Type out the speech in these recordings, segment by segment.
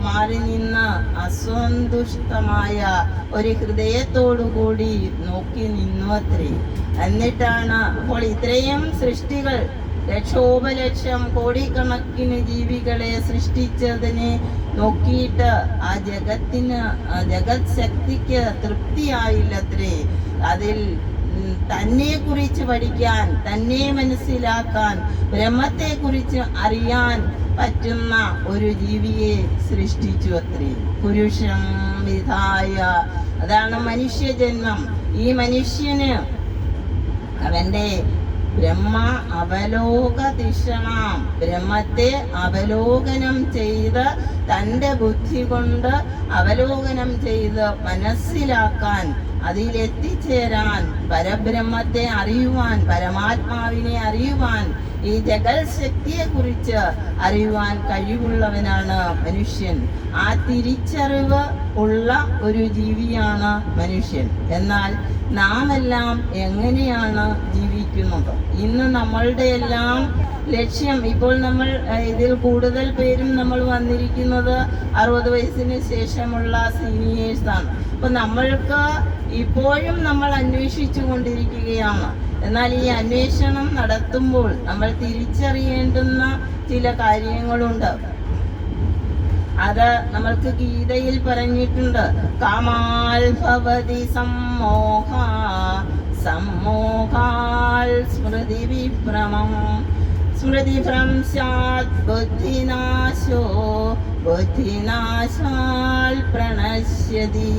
മാറി നിന്ന് അസന്തുഷ്ടമായ ഒരു ഹൃദയത്തോടുകൂടി നോക്കി നിന്നു അത്രേ. എന്നിട്ടാണ് അപ്പോൾ ഇത്രയും സൃഷ്ടികൾ ലക്ഷോപലക്ഷം കോടിക്കണക്കിന് ജീവികളെ സൃഷ്ടിച്ചതിനെ നോക്കിയിട്ട് ആ ജഗത് ശക്തിക്ക് തൃപ്തിയായില്ലത്രേ. അതിൽ തന്നെ കുറിച്ച് പഠിക്കാൻ, തന്നെ മനസ്സിലാക്കാൻ, ബ്രഹ്മത്തെ കുറിച്ച് അറിയാൻ പറ്റുന്ന ഒരു ജീവിയെ സൃഷ്ടിച്ചു അത്രേ. പുരുഷം വിധായ, അതാണ് മനുഷ്യജന്മം. ഈ മനുഷ്യന് അവന്റെ ബ്രഹ്മ അവലോകതിഷണം, ബ്രഹ്മത്തെ അവലോകനം ചെയ്ത് തൻ്റെ ബുദ്ധി കൊണ്ട് അവലോകനം ചെയ്ത് മനസ്സിലാക്കാൻ, അതിലെത്തിച്ചേരാൻ, പരബ്രഹ്മത്തെ അറിയുവാൻ, പരമാത്മാവിനെ അറിയുവാൻ, ഈ ജഗത് ശക്തിയെ കുറിച്ച് അറിയുവാൻ കഴിവുള്ളവനാണ് മനുഷ്യൻ. ആ തിരിച്ചറിവ് ഉള്ള ഒരു ജീവിയാണ് മനുഷ്യൻ. എന്നാൽ നാം എല്ലാം എങ്ങനെയാണ് ജീവിക്കുന്നത്? ഇന്ന് നമ്മളുടെ എല്ലാം ലക്ഷ്യം, ഇപ്പോൾ നമ്മൾ ഇതിൽ കൂടുതൽ പേരും നമ്മൾ വന്നിരിക്കുന്നത് 60 വയസ്സിന് ശേഷമുള്ള സീനിയേഴ്സാണ്. അപ്പോൾ നമ്മൾക്ക് ഇപ്പോഴും നമ്മൾ അന്വേഷിച്ചു കൊണ്ടിരിക്കുകയാണ്. എന്നാൽ ഈ അന്വേഷണം നടത്തുമ്പോൾ നമ്മൾ തിരിച്ചറിയേണ്ടുന്ന ചില കാര്യങ്ങളുണ്ട്. അത് നമ്മൾക്ക് ഗീതയിൽ പറഞ്ഞിട്ടുണ്ട്. കാമാൽ ഭവതി സമ്മോഹ, സമ്മോഹാൽ സ്മൃതി വിഭ്രമം, സ്മൃതിഭ്രംശാത് ബുദ്ധിനാശോ, ബുദ്ധിനാശാൽ പ്രണശ്യതി.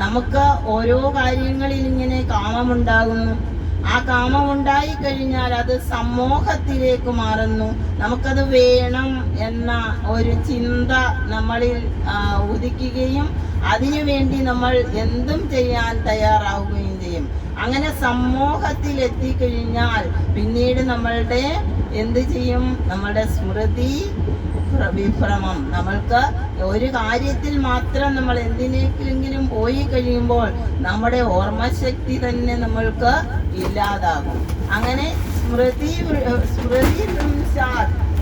നമുക്ക് ഓരോ കാര്യങ്ങളിൽ ഇങ്ങനെ കാമമുണ്ടാകുന്നു. ആ കാമമുണ്ടായി കഴിഞ്ഞാൽ അത് സമ്മോഹത്തിലേക്ക് മാറുന്നു. നമുക്കത് വേണം എന്ന ഒരു ചിന്ത നമ്മളിൽ ഉദിക്കുകയും അതിനുവേണ്ടി നമ്മൾ എന്തും ചെയ്യാൻ തയ്യാറാവുകയും ചെയ്യും. അങ്ങനെ സമ്മോഹത്തിൽ എത്തിക്കഴിഞ്ഞാൽ പിന്നീട് നമ്മളുടെ എന്ത് ചെയ്യും? നമ്മളുടെ സ്മൃതി വിഭ്രമം. നമ്മൾക്ക് ഒരു കാര്യത്തിൽ മാത്രം നമ്മൾ എന്തിനെങ്കിലും പോയി കഴിയുമ്പോൾ നമ്മുടെ ഓർമ്മശക്തി തന്നെ നമ്മൾക്ക് ഇല്ലാതാകും. അങ്ങനെ സ്മൃതി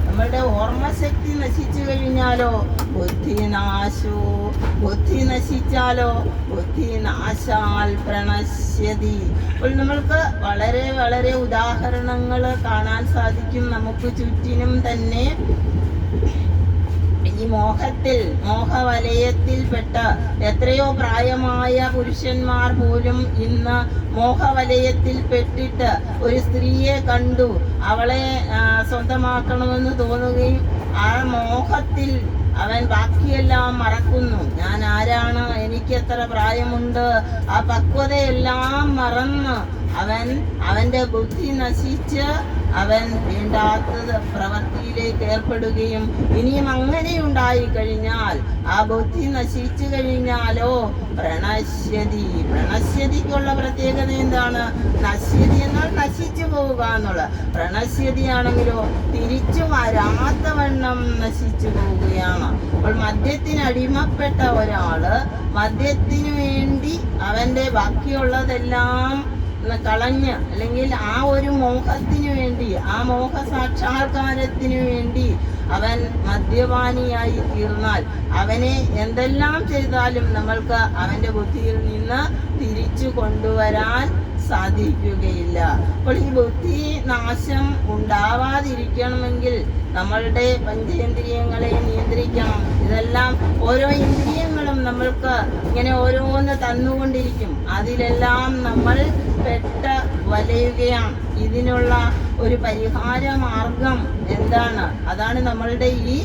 നമ്മളുടെ ഓർമ്മശക്തി നശിച്ചു കഴിഞ്ഞാലോ ബുദ്ധിനാശോ, ബുദ്ധി നശിച്ചാലോ ബുദ്ധിനാശാൽ പ്രണശ്യതി. അപ്പോൾ നമ്മൾക്ക് വളരെ വളരെ ഉദാഹരണങ്ങൾ കാണാൻ സാധിക്കും. നമുക്ക് ചുറ്റിനും തന്നെ ഈ മോഹവലയത്തിൽപ്പെട്ട എത്രയോ പ്രായമായ പുരുഷന്മാർ പോലും ഇന്ന് മോഹവലയത്തിൽ പെട്ടിട്ട് ഒരു സ്ത്രീയെ കണ്ടു, അവളെ സ്വന്തമാക്കണമെന്ന് തോന്നുകയും ആ മോഹത്തിൽ അവൻ ബാക്കിയെല്ലാം മറക്കുന്നു. ഞാൻ ആരാണ്, എനിക്ക് എത്ര പ്രായമുണ്ട്, ആ പക്വതയെല്ലാം മറന്ന് അവന്റെ ബുദ്ധി നശിച്ച് അവൻ വേണ്ടാത്തത് പ്രവൃത്തിയിലേക്ക് ഏർപ്പെടുകയും ഇനിയും അങ്ങനെ ഉണ്ടായി കഴിഞ്ഞാൽ ആ ബുദ്ധി നശിച്ചു കഴിഞ്ഞാലോ പ്രണശ്യതി. പ്രണശ്യതിക്കുള്ള പ്രത്യേകത എന്താണ്? നശ്യതി എന്നാൽ നശിച്ചു പോവുക എന്നുള്ള. പ്രണശ്യതി ആണെങ്കിലോ തിരിച്ചു വരാത്തവണ്ണം നശിച്ചു പോവുകയാണ്. അപ്പോൾ മദ്യത്തിന് അടിമപ്പെട്ട ഒരാള് മദ്യത്തിനു വേണ്ടി അവന്റെ ബാക്കിയുള്ളതെല്ലാം കളഞ്ഞ്, അല്ലെങ്കിൽ ആ ഒരു മോഹത്തിനു വേണ്ടി, ആ മോഹ സാക്ഷാത്കാരത്തിനു വേണ്ടി അവൻ മദ്യപാനിയായി തീർന്നാൽ അവനെ എന്തെല്ലാം ചെയ്താലും നമ്മൾക്ക് അവന്റെ ബുദ്ധിയിൽ നിന്ന് തിരിച്ചു കൊണ്ടുവരാൻ സാധിക്കുകയില്ല. അപ്പോൾ ഈ ബുദ്ധി നാശം ഉണ്ടാവാതിരിക്കണമെങ്കിൽ നമ്മളുടെ പഞ്ചേന്ദ്രിയങ്ങളെ നിയന്ത്രിക്കണം. ഇതെല്ലാം ഓരോ ഇന്ദ്രിയങ്ങളും നമ്മൾക്ക് ഇങ്ങനെ ഓരോന്ന് തന്നുകൊണ്ടിരിക്കും. അതിലെല്ലാം നമ്മൾ പെട്ട് വലയുകയാണ്. ഇതിനുള്ള ഒരു പരിഹാര മാർഗം എന്താണ്? അതാണ് നമ്മളുടെ ഈ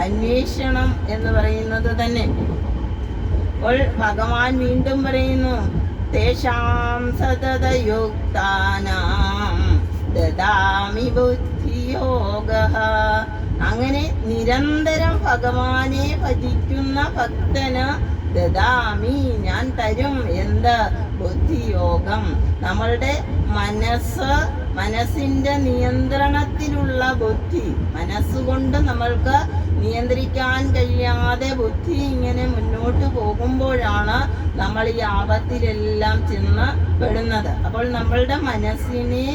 അന്വേഷണം എന്ന് പറയുന്നത് തന്നെ. അപ്പോൾ ഭഗവാൻ വീണ്ടും പറയുന്നു, തേഷാം സതതയുക്താനാം ദദാമി ബുദ്ധിയോഗഃ. അങ്ങനെ നിരന്തരം ഭഗവാനെ ഭജിക്കുന്ന ഭക്തന് ദദാമി, ഞാൻ തരും. എന്ത്? ബുദ്ധിയോഗം. നമ്മളുടെ മനസ്സിന്റെ നിയന്ത്രണത്തിലുള്ള ബുദ്ധി. മനസ്സുകൊണ്ട് നമ്മൾക്ക് നിയന്ത്രിക്കാൻ കഴിയാതെ ബുദ്ധി ഇങ്ങനെ മുന്നോട്ട് പോകുമ്പോഴാണ് നമ്മൾ ഈ ആപത്തിലെല്ലാം ചെന്ന് പെടുന്നത്. അപ്പോൾ നമ്മളുടെ മനസ്സിനെ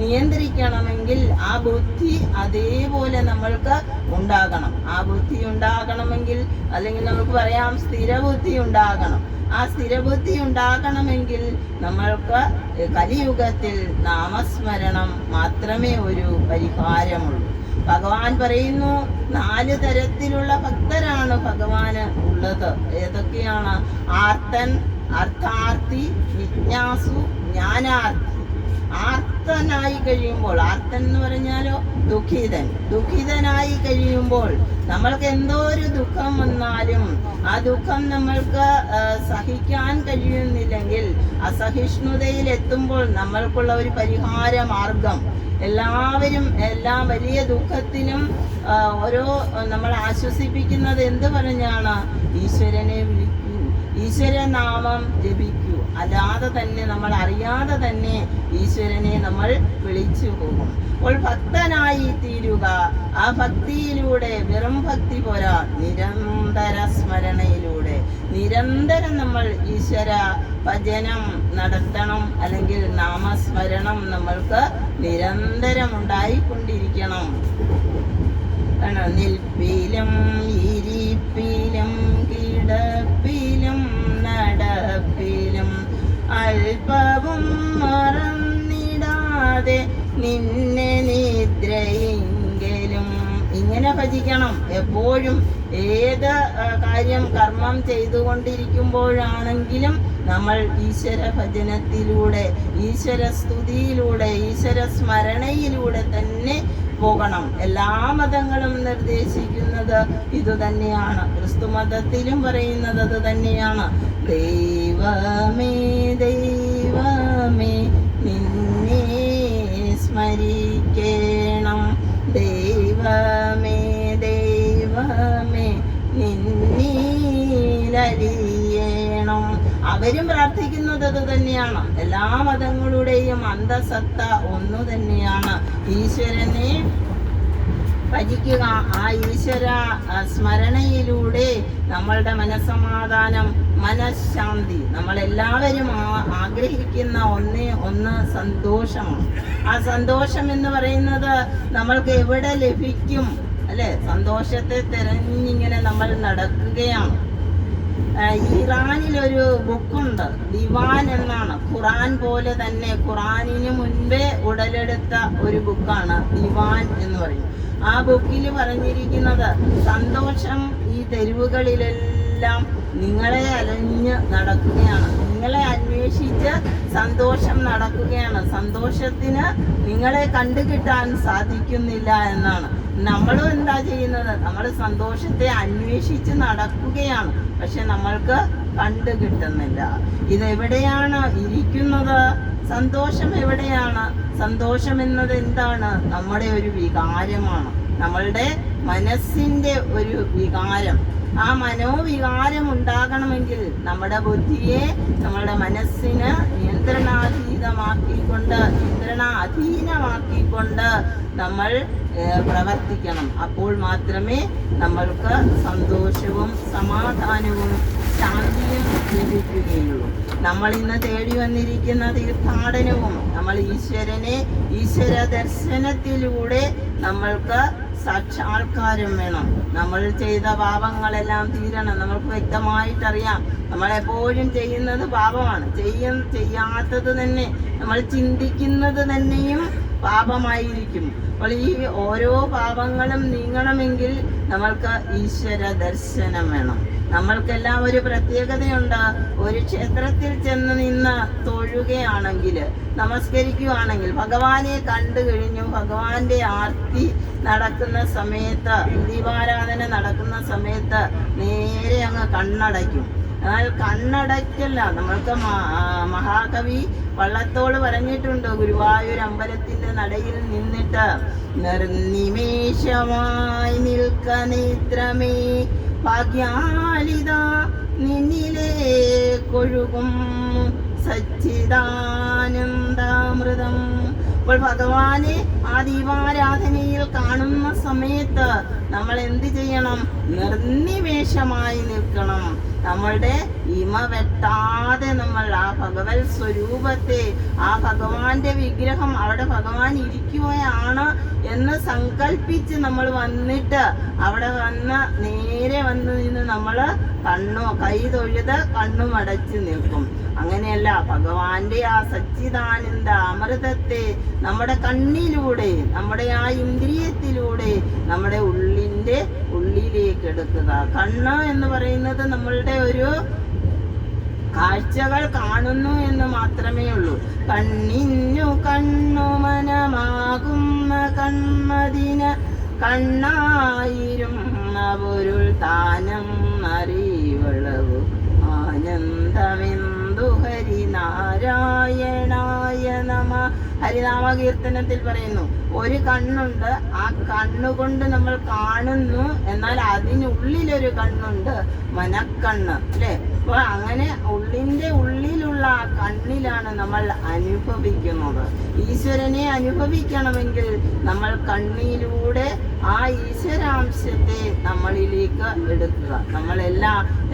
നിയന്ത്രിക്കണമെങ്കിൽ ആ ബുദ്ധി അതേപോലെ നമ്മൾക്ക് ഉണ്ടാകണം. ആ ബുദ്ധി ഉണ്ടാകണമെങ്കിൽ, അല്ലെങ്കിൽ നമുക്ക് പറയാം സ്ഥിരബുദ്ധി ഉണ്ടാകണം. ആ സ്ഥിരബുദ്ധി ഉണ്ടാകണമെങ്കിൽ നമ്മൾക്ക് കലിയുഗത്തിൽ നാമസ്മരണം മാത്രമേ ഒരു പരിഹാരമുള്ളൂ. ഭഗവാൻ പറയുന്നു 4 തരത്തിലുള്ള ഭക്തരാണ് ഭഗവാന് ഉള്ളത്. ഏതൊക്കെയാണ്? ആർത്തൻ, അർത്ഥാർത്ഥി, ജിജ്ഞാസു, ജ്ഞാനാർത്ഥി. ആർത്തനായി കഴിയുമ്പോൾ, ആർത്തൻ എന്ന് പറഞ്ഞാലോ ദുഃഖിതനായി കഴിയുമ്പോൾ, നമ്മൾക്ക് എന്തോ ഒരു ദുഃഖം വന്നാലും ആ ദുഃഖം നമ്മൾക്ക് സഹിക്കാൻ കഴിയുന്നില്ലെങ്കിൽ, അസഹിഷ്ണുതയിൽ എത്തുമ്പോൾ നമ്മൾക്കുള്ള ഒരു പരിഹാര മാർഗം, എല്ലാവരും എല്ലാ വലിയ ദുഃഖത്തിനും ഓരോ നമ്മൾ ആശ്വസിപ്പിക്കുന്നത് എന്ത് പറഞ്ഞാണ്? ഈശ്വരനെ വിളിക്കൂ, ഈശ്വരനാമം ജപിക്കൂ. അല്ലാതെ തന്നെ നമ്മൾ അറിയാതെ തന്നെ ഈശ്വരനെ നമ്മൾ വിളിച്ചു പോകും. അപ്പോൾ ഭക്തനായി തീരുക. ആ ഭക്തിയിലൂടെ, വെറും ഭക്തി പോരാ, നിരന്തര സ്മരണയിലൂടെ നിരന്തരം നമ്മൾ ഈശ്വര ഭജനം നടത്തണം. അല്ലെങ്കിൽ നാമസ്മരണം നമ്മൾക്ക് നിരന്തരം ഉണ്ടായിക്കൊണ്ടിരിക്കണം. നിൽപ്പിലും ഇരിപ്പിലും കിടപ്പിലും നടപ്പിലും അല്പവും മറന്നിടാതെ നിന്നെ നിദ്രയെങ്കിലും. ഇങ്ങനെ ഭജിക്കണം എപ്പോഴും. ഏത് കാര്യം കർമ്മം ചെയ്തുകൊണ്ടിരിക്കുമ്പോഴാണെങ്കിലും നമ്മൾ ഈശ്വര ഭജനത്തിലൂടെ, ഈശ്വര സ്തുതിയിലൂടെ, ഈശ്വര സ്മരണയിലൂടെ തന്നെ പോകണം. എല്ലാ മതങ്ങളും നിർദ്ദേശിക്കുന്നത് ഇതുതന്നെയാണ്. ക്രിസ്തു മതത്തിലും പറയുന്നത് അത് തന്നെയാണ്. ദൈവമേ ദൈവമേ നിന്നെ സ്മരിക്കണം, ദൈവമേ ദൈവമേ നിന്നീലലിയണം. അവരും പ്രാർത്ഥിക്കുന്നത് അത് തന്നെയാണ്. എല്ലാ മതങ്ങളുടെയും അന്തസത്ത ഒന്നു തന്നെയാണ്. ഈശ്വരനെ ഭജിക്കുക. ആ ഈശ്വര സ്മരണയിലൂടെ നമ്മളുടെ മനസ്സമാധാനം, മനഃശാന്തി, നമ്മളെല്ലാവരും ആഗ്രഹിക്കുന്ന ഒന്ന് സന്തോഷമാണ്. ആ സന്തോഷം എന്ന് പറയുന്നത് നമ്മൾക്ക് എവിടെ ലഭിക്കും? അല്ലെ, സന്തോഷത്തെ തിരഞ്ഞിങ്ങനെ നമ്മൾ നടക്കുകയാണ്. ഇറാനിലൊരു ബുക്കുണ്ട്, ദിവാൻ എന്നാണ്. ഖുറാൻ പോലെ തന്നെ, ഖുറാനിന് മുൻപേ ഉടലെടുത്ത ഒരു ബുക്കാണ് ദിവാൻ എന്ന് പറയും. ആ ബുക്കിൽ പറഞ്ഞിരിക്കുന്നത്, സന്തോഷം ഈ തെരുവുകളിലെല്ലാം നിങ്ങളെ അലഞ്ഞ് നടക്കുകയാണ്, നിങ്ങളെ അന്വേഷിച്ച് സന്തോഷം നടക്കുകയാണ്, സന്തോഷത്തിന് നിങ്ങളെ കണ്ടുകിട്ടാൻ സാധിക്കുന്നില്ല എന്നാണ്. നമ്മളും എന്താ ചെയ്യുന്നത്? നമ്മൾ സന്തോഷത്തെ അന്വേഷിച്ച് നടക്കുകയാണ്, പക്ഷെ നമ്മൾക്ക് കണ്ടു കിട്ടുന്നില്ല. ഇതെവിടെയാണ് ഇരിക്കുന്നത്? സന്തോഷം എവിടെയാണ്? സന്തോഷം എന്നത് എന്താണ്? നമ്മുടെ ഒരു വികാരമാണ്, നമ്മളുടെ മനസ്സിൻ്റെ ഒരു വികാരം. ആ മനോവികാരം ഉണ്ടാകണമെങ്കിൽ നമ്മുടെ ബുദ്ധിയെ, നമ്മുടെ മനസ്സിന് നിയന്ത്രണാധീനമാക്കിക്കൊണ്ട് നമ്മൾ പ്രവർത്തിക്കണം. അപ്പോൾ മാത്രമേ നമ്മൾക്ക് സന്തോഷവും സമാധാനവും ശാന്തിയും ലഭിക്കുകയുള്ളൂ. നമ്മൾ ഇന്ന് തേടി വന്നിരിക്കുന്ന തീർത്ഥാടനവും നമ്മൾ ഈശ്വര ദർശനത്തിലൂടെ നമ്മൾക്ക് സാക്ഷാത്കാരം വേണം. നമ്മൾ ചെയ്ത പാപങ്ങളെല്ലാം തീരണം. നമുക്ക് വ്യക്തമായിട്ടറിയാം, നമ്മളെപ്പോഴും ചെയ്യുന്നത് പാപമാണ്. ചെയ്യാത്തത് തന്നെ, നമ്മൾ ചിന്തിക്കുന്നത് തന്നെയും പാപമായിരിക്കും. അപ്പോൾ ഈ ഓരോ പാപങ്ങളും നീങ്ങണമെങ്കിൽ നമ്മൾക്ക് ഈശ്വര ദർശനം വേണം. നമ്മൾക്കെല്ലാം ഒരു പ്രത്യേകതയുണ്ട്. ഒരു ക്ഷേത്രത്തിൽ ചെന്ന് നിന്ന് തൊഴുകയാണെങ്കിൽ, നമസ്കരിക്കുകയാണെങ്കിൽ, ഭഗവാനെ കണ്ടു കഴിഞ്ഞു, ഭഗവാന്റെ ആർത്തി നടക്കുന്ന സമയത്ത്, ദീപാരാധന നടക്കുന്ന സമയത്ത് നേരെ അങ്ങ് കണ്ണടയ്ക്കും. എന്നാൽ കണ്ണടയ്ക്കല്ല, നമ്മൾക്ക് മഹാകവി വള്ളത്തോൾ പറഞ്ഞിട്ടുണ്ട്, ഗുരുവായൂർ അമ്പലത്തിന്റെ നടയിൽ നിന്നിട്ട്, നിർനിമേഷമായി നിൽക്കനേത്രമേ ഭാഗ്യാലിത നിന്നിലേ കൊഴുകും സച്ചിദാനന്ദാമൃതം അപ്പോൾ ഭഗവാനെ ആ ദീപാരാധനയിൽ കാണുന്ന സമയത്ത് നമ്മൾ എന്ത് ചെയ്യണം? നിർനിമേഷമായി നിൽക്കണം. നമ്മളുടെ ഇമ വെട്ടാതെ നമ്മൾ ആ ഭഗവത് സ്വരൂപത്തെ, ആ ഭഗവാന്റെ വിഗ്രഹം അവിടെ ഭഗവാൻ ഇരിക്കുകയാണ് എന്ന് സങ്കല്പിച്ച് നമ്മൾ വന്നിട്ട് അവിടെ നേരെ വന്ന് നിന്ന് നമ്മൾ കൈ തൊഴുത് കണ്ണുമടച്ച് നിൽക്കും. അങ്ങനെയല്ല, ഭഗവാന്റെ ആ സച്ചിദാനന്ദ അമൃതത്തെ നമ്മുടെ കണ്ണിലൂടെ, നമ്മുടെ ആ ഇന്ദ്രിയത്തിലൂടെ നമ്മുടെ ഉള്ളിലേക്ക് എടുക്കുക. കണ്ണ് എന്ന് പറയുന്നത് നമ്മളുടെ ഒരു കാഴ്ചകൾ കാണുന്നു എന്ന് മാത്രമേ ഉള്ളൂ. കണ്ണിന്നു കണ്ണുമനമാകുന്ന കൺമതിന് കണ്ണായിരുന്ന പൊരുൾ താനം അറിവളവു ആനന്ദമെന്തു ഹരിനാരായണായ നമ. ഹരിനാമ കീർത്തനത്തിൽ പറയുന്നു, ഒരു കണ്ണുണ്ട്, ആ കണ്ണുകൊണ്ട് നമ്മൾ കാണുന്നു, എന്നാൽ അതിനുള്ളിലൊരു കണ്ണുണ്ട്, മനക്കണ്ണ്, അല്ലേ? അപ്പോൾ അങ്ങനെ ഉള്ളിലുള്ള ആ കണ്ണിലാണ് നമ്മൾ അനുഭവിക്കുന്നത്. ഈശ്വരനെ അനുഭവിക്കണമെങ്കിൽ നമ്മൾ കണ്ണിലൂടെ ആ ഈശ്വരാംശത്തെ നമ്മളിലേക്ക് എടുക്കുക.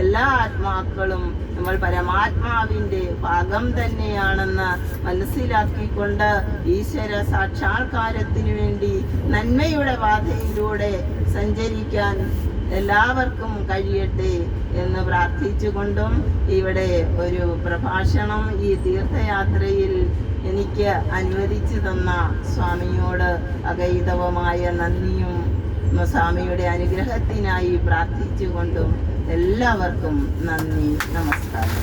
എല്ലാ ആത്മാക്കളും നമ്മൾ പരമാത്മാവിൻ്റെ ഭാഗം തന്നെയാണെന്ന് മനസ്സിലാക്കിക്കൊണ്ട് ഈശ്വര സാക്ഷാത്കാരത്തിനു വേണ്ടി നന്മയുടെ പാതയിലൂടെ സഞ്ചരിക്കാൻ എല്ലാവർക്കും കഴിയട്ടെ എന്ന് പ്രാർത്ഥിച്ചുകൊണ്ടും ഇവിടെ ഒരു പ്രഭാഷണം ഈ തീർത്ഥയാത്രയിൽ എനിക്ക് അനുവദിച്ചു തന്ന സ്വാമിയോട് അഗൈതവമായ നന്ദിയും സ്വാമിയുടെ അനുഗ്രഹത്തിനായി പ്രാർത്ഥിച്ചുകൊണ്ടും എല്ലാവർക്കും നന്ദി, നമസ്കാരം.